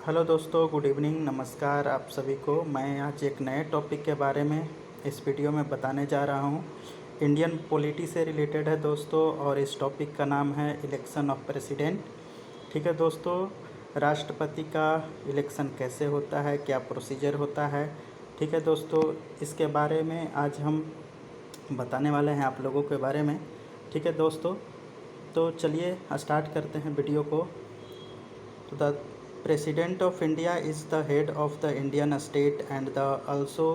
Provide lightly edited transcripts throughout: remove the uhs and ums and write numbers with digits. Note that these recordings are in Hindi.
हेलो दोस्तों, गुड इवनिंग, नमस्कार आप सभी को। मैं आज एक नए टॉपिक के बारे में इस वीडियो में बताने जा रहा हूँ। इंडियन पॉलिटी से रिलेटेड है दोस्तों, और इस टॉपिक का नाम है इलेक्शन ऑफ प्रेसिडेंट। ठीक है दोस्तों, राष्ट्रपति का इलेक्शन कैसे होता है, क्या प्रोसीजर होता है। ठीक है दोस्तों, इसके बारे में आज हम बताने वाले हैं आप लोगों के बारे में। ठीक है दोस्तों, तो चलिए स्टार्ट करते हैं वीडियो को। तो the president of India is the head of the Indian state and the also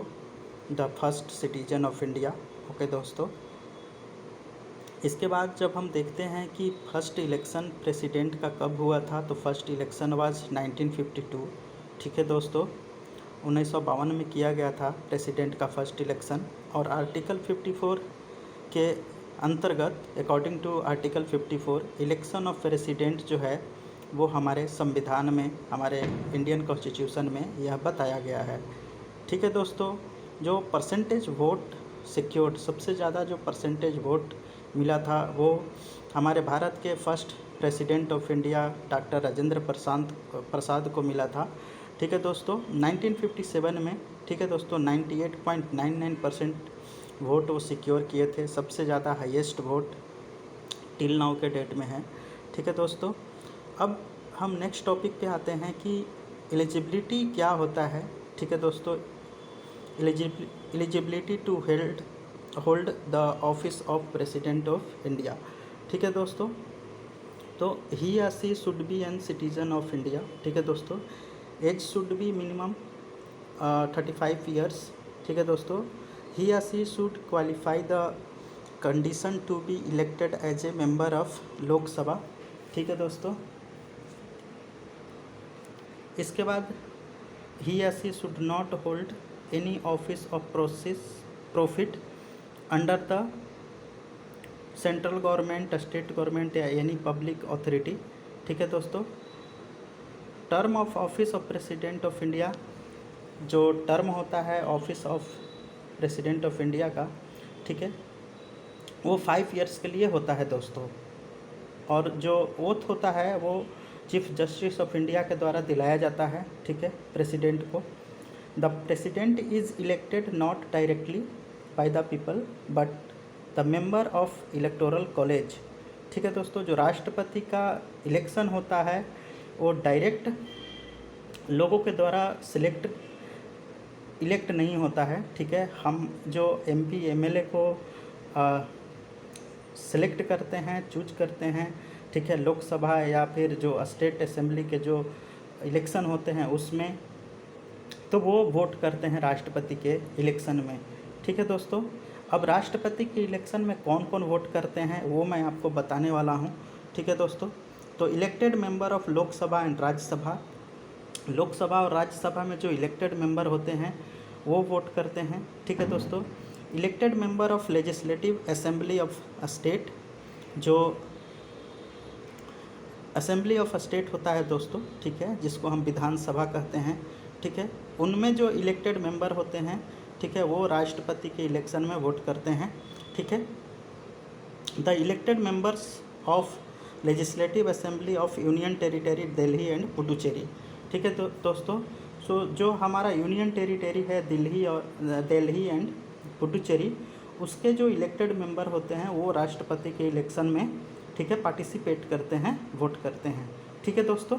the first citizen of India. Okay दोस्तों, इसके बाद जब हम देखते हैं कि फर्स्ट इलेक्शन प्रेसिडेंट का कब हुआ था, तो फर्स्ट इलेक्शन वाज 1952। ठीक है दोस्तों, 1952 में किया गया था प्रेसिडेंट का फर्स्ट इलेक्शन। और आर्टिकल 54 के अंतर्गत, according to article 54, election of president जो है वो हमारे संविधान में, हमारे इंडियन कॉन्स्टिट्यूशन में यह बताया गया है। ठीक है दोस्तों, जो परसेंटेज वोट सिक्योर्ड, सबसे ज़्यादा जो परसेंटेज वोट मिला था वो हमारे भारत के first president of India doctor Rajendra Prasad को मिला था। ठीक है दोस्तों, 1957 में। ठीक है दोस्तों, 98.99% वोट वो सिक्योर किए थे। सबसे ज़्यादा हाईएस्ट वोट टिल नाउ के डेट में है। ठीक है दोस्तों, अब हम नेक्स्ट टॉपिक पे आते हैं कि एलिजिबिलिटी क्या होता है। ठीक है दोस्तों, eligibility to hold the office of president of India. ठीक है दोस्तों, तो he or she should be an citizen of India. ठीक है दोस्तों, age should be minimum 35 years. ठीक है दोस्तों, he or she should qualify the condition to be elected as a member of Lok Sabha. ठीक है दोस्तों, इसके बाद he or she should not hold any office of profit under the central government, state government या एनी पब्लिक अथॉरिटी। ठीक है दोस्तों, term of office of president of India, जो टर्म होता है office of president of India का, ठीक है, वो 5 ईयर्स के लिए होता है दोस्तों। और जो ओथ होता है वो चीफ जस्टिस ऑफ इंडिया के द्वारा दिलाया जाता है। ठीक है, प्रेसिडेंट को। The president is elected not directly by the people but the member of electoral college. ठीक है दोस्तों, जो राष्ट्रपति का इलेक्शन होता है वो डायरेक्ट लोगों के द्वारा इलेक्ट नहीं होता है। ठीक है, हम जो MP MLA को सेलेक्ट करते हैं, चूज करते हैं, ठीक है, लोकसभा या फिर जो स्टेट असेंबली के जो इलेक्शन होते हैं उसमें, तो वो वोट करते हैं राष्ट्रपति के इलेक्शन में। ठीक है दोस्तों, अब राष्ट्रपति के इलेक्शन में कौन कौन वोट करते हैं वो मैं आपको बताने वाला हूँ। ठीक है दोस्तों, तो elected member of Lok Sabha and Rajya Sabha, Lok Sabha और राज्यसभा में जो इलेक्टेड मेंबर होते हैं वो वोट करते हैं। ठीक है दोस्तों, elected member of legislative assembly of state, जो असेंबली ऑफ स्टेट होता है दोस्तों, ठीक है, जिसको हम विधानसभा कहते हैं। ठीक है, उनमें जो इलेक्टेड मेंबर होते हैं, ठीक है, वो राष्ट्रपति के इलेक्शन में वोट करते हैं। ठीक है, the elected members of legislative assembly of union territory Delhi and Puducherry. ठीक है दोस्तों, सो जो हमारा यूनियन टेरिटरी है दिल्ली एंड पुडुचेरी, उसके जो इलेक्टेड मेंबर होते हैं वो राष्ट्रपति के इलेक्शन में, ठीक है, पार्टिसिपेट करते हैं, वोट करते हैं। ठीक है दोस्तों,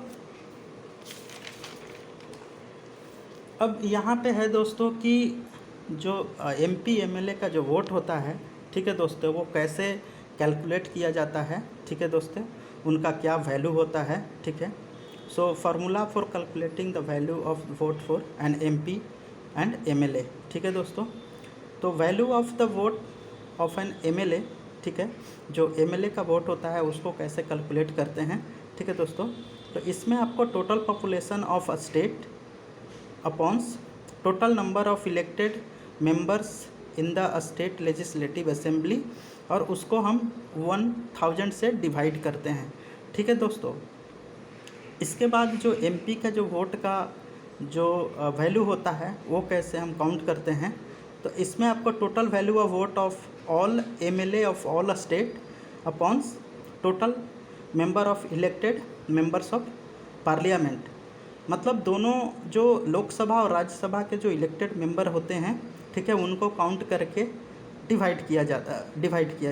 अब यहाँ पे है दोस्तों कि जो MP MLA का जो वोट होता है, ठीक है दोस्तों, वो कैसे कैलकुलेट किया जाता है। ठीक है दोस्तों, उनका क्या वैल्यू होता है। ठीक है, so formula for calculating the value of vote for an MP and MLA। ठीक है दोस्तों, तो value of the vote of an MLA, ठीक है, जो MLA का वोट होता है उसको कैसे कैलकुलेट करते हैं। ठीक है दोस्तों, तो इसमें आपको total population of a state upon total number of elected members in the state legislative assembly, और उसको हम 1000 से डिवाइड करते हैं। ठीक है दोस्तों, इसके बाद जो MP का जो वोट का जो वैल्यू होता है वो कैसे हम काउंट करते हैं, तो इसमें आपको total value of vote of all MLA of all state upon total member of elected members of parliament, मतलब दोनों जो लोकसभा और राज्यसभा के जो इलेक्टेड मेंबर होते हैं, ठीक है, उनको काउंट करके डिवाइड किया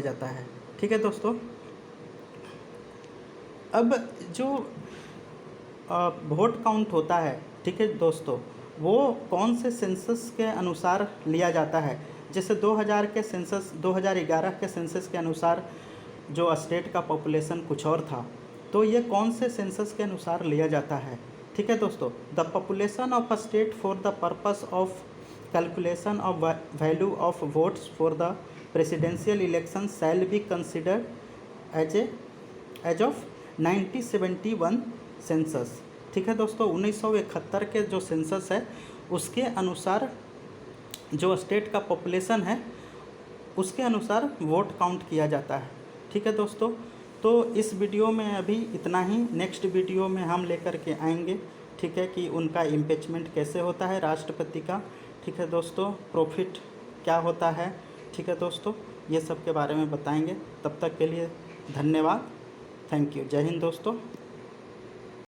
जाता है। ठीक है दोस्तों। अब जो वोट काउंट होता है, ठीक है दोस्तों, वो कौन से सेंसस के अनुसार लिया जाता है। जैसे 2011 के सेंसस के अनुसार जो स्टेट का पॉपुलेशन कुछ और था, तो ये कौन से सेंसस के अनुसार लिया जाता है। ठीक है दोस्तों। The population of a state for the purpose of calculation of value of votes for the presidential election shall be considered as of 1971 census. ठीक है दोस्तों। 1971 के जो सेंसस है उसके अनुसार जो स्टेट का पॉपुलेशन है उसके अनुसार वोट काउंट किया जाता है। ठीक है दोस्तों। तो इस वीडियो में अभी इतना ही। नेक्स्ट वीडियो में हम लेकर के आएंगे, ठीक है, कि उनका इम्पीचमेंट कैसे होता है राष्ट्रपति का। ठीक है दोस्तों। प्रॉफिट क्या होता है, ठीक है दोस्तों, ये सब के बारे में बताएंगे। तब तक के लिए धन्यवाद। Thank you. जय हिंद दोस्तों।